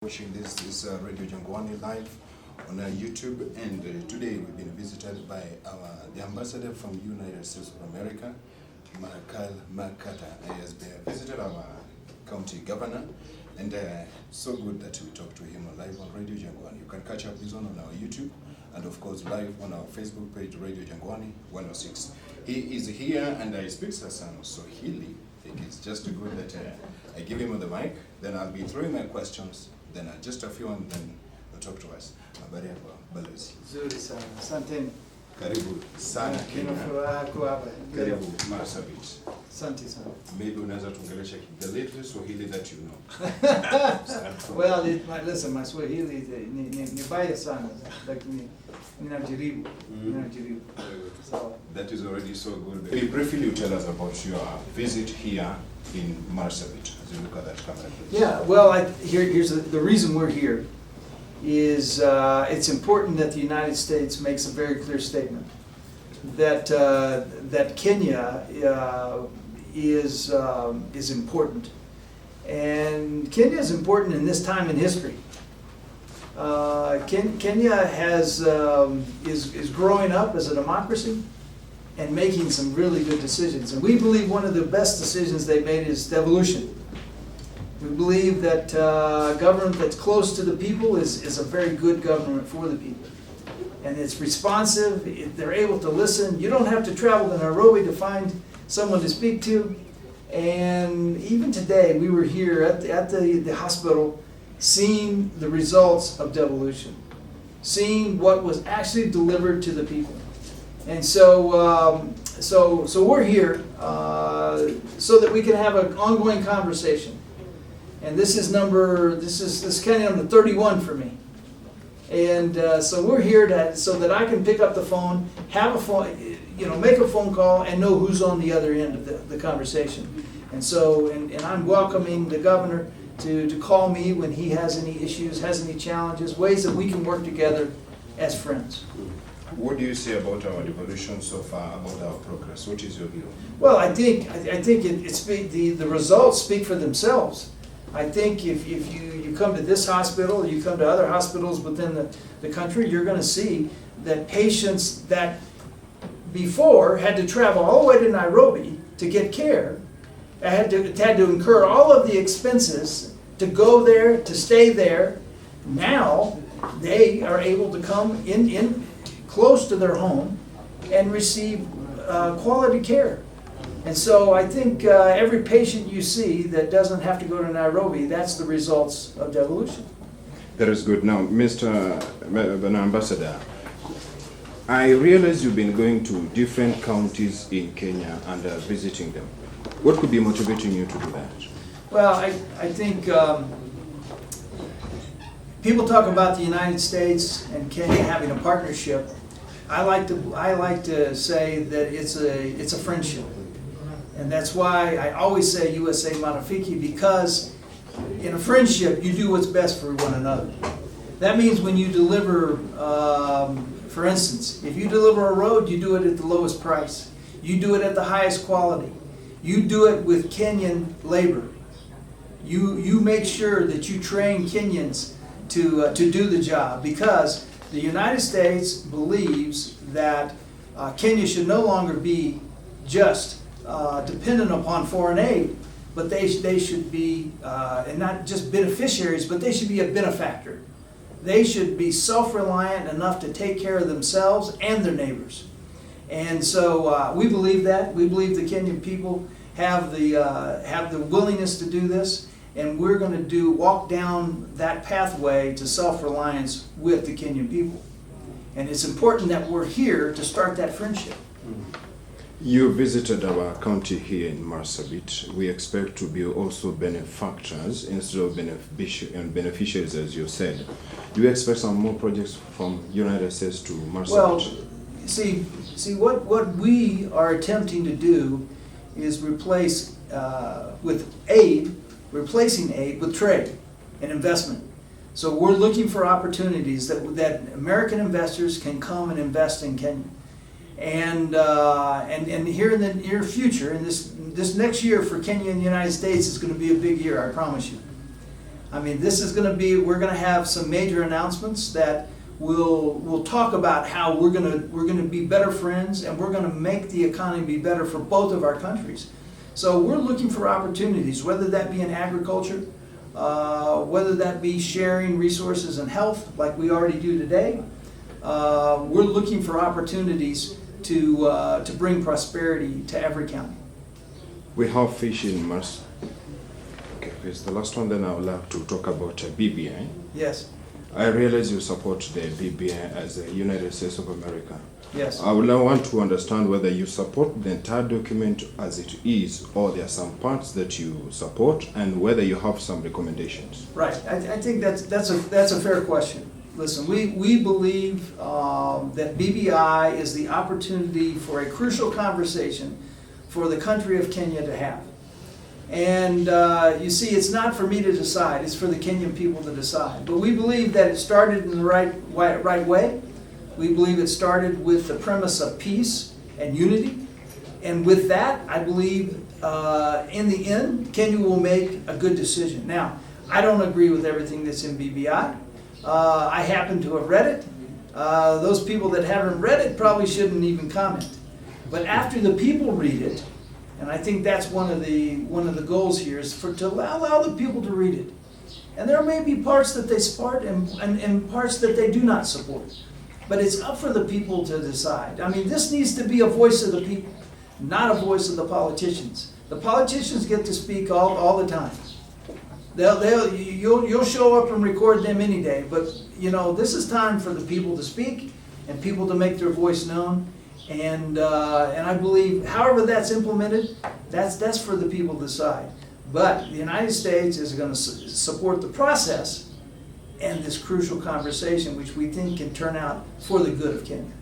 Watching this is Radio Jangwani live on YouTube, and today we've been visited by the ambassador from United States of America, Kyle McCarter. He has been visited our county governor, and so good that we talked to him live on Radio Jangwani. You can catch up this one on our YouTube, and of course live on our Facebook page, Radio Jangwani 106. He is here, and he speaks Hassan Swahili. I think it's just good that I give him the mic, then I'll be throwing my questions. Then just a few, and then we'll talk to us. Habari yako balozi? Nzuri sana. Asanteni. Karibu sana Kenya. Furaha kuwa hapa. Karibu Marsabit. Asante sana. Maybe unaweza tuongelesha the little Swahili that you know. Well, listen, my Swahili ni baya sana, lakini ninajaribu. So that is already so good. Can you briefly tell us about your visit here in Marsabit as you look at that camera, please? yeah, well, here's the reason we're here is it's important that the United States makes a very clear statement that that Kenya is important, and Kenya is important in this time in history. Kenya is growing up as a democracy and making some really good decisions. And we believe one of the best decisions they made is devolution. We believe that government that's close to the people is a very good government for the people. And it's responsive, they're able to listen. You don't have to travel to Nairobi to find someone to speak to. And even today, we were here at the hospital seeing the results of devolution, seeing what was actually delivered to the people. And so we're here so that we can have an ongoing conversation. And this is kind of number 31 for me. And so we're here so that I can pick up the phone, have a phone, make a phone call, and know who's on the other end of the conversation. And so, and I'm welcoming the governor to call me when he has any issues, has any challenges, ways that we can work together as friends. What do you say about our devolution so far, about our progress? What is your view? Well, I think the results speak for themselves. I think if you come to this hospital, you come to other hospitals within the country, you're going to see that patients that before had to travel all the way to Nairobi to get care, had to incur all of the expenses to go there, to stay there. Now they are able to come in close to their home and receive quality care. And so I think every patient you see that doesn't have to go to Nairobi, that's the results of devolution. That is good. Now, Mr. Ambassador, I realize you've been going to different counties in Kenya and visiting them. What could be motivating you to do that? Well, I think people talk about the United States and Kenya having a partnership. I like to say that it's a friendship, and that's why I always say USA Marafiki, because in a friendship you do what's best for one another. That means when you deliver, for instance, if you deliver a road, you do it at the lowest price. You do it at the highest quality. You do it with Kenyan labor. You make sure that you train Kenyans to do the job, because the United States believes that Kenya should no longer be just dependent upon foreign aid, but they should be, and not just beneficiaries, but they should be a benefactor. They should be self-reliant enough to take care of themselves and their neighbors. And so we believe that. We believe the Kenyan people have the willingness to do this, and we're going to walk down that pathway to self-reliance with the Kenyan people. And it's important that we're here to start that friendship. You visited our county here in Marsabit. We expect to be also benefactors instead of beneficiaries, as you said. Do you expect some more projects from United States to Marsabit? Well, see, what we are attempting to do is replacing aid with trade and investment. So we're looking for opportunities that American investors can come and invest in Kenya. And here in the near future, in this next year for Kenya and the United States is going to be a big year, I promise you. I mean, this is going to be, we're going to have some major announcements that we'll talk about how we're going to be better friends, and we're going to make the economy be better for both of our countries. So we're looking for opportunities, whether that be in agriculture, whether that be sharing resources and health like we already do today. We're looking for opportunities to bring prosperity to every county. We have fish in Mars. Okay, it's the last one. Then I would like to talk about BBI. Yes. I realize you support the BBI as the United States of America. Yes. I would now want to understand whether you support the entire document as it is, or there are some parts that you support, and whether you have some recommendations. Right. I think that's a fair question. Listen, we believe that BBI is the opportunity for a crucial conversation for the country of Kenya to have. And you see, it's not for me to decide, it's for the Kenyan people to decide. But we believe that it started in the right way. We believe it started with the premise of peace and unity. And with that, I believe in the end, Kenya will make a good decision. Now, I don't agree with everything that's in BBI. I happen to have read it. Those people that haven't read it probably shouldn't even comment. But after the people read it, and I think that's one of the goals here, is to allow the people to read it. And there may be parts that they support and parts that they do not support. But it's up for the people to decide. I mean, this needs to be a voice of the people, not a voice of the politicians. The politicians get to speak all the time. You'll show up and record them any day, but you know, this is time for the people to speak and people to make their voice known. And I believe, however that's implemented, that's for the people to decide. But the United States is going to support the process and this crucial conversation, which we think can turn out for the good of Kenya.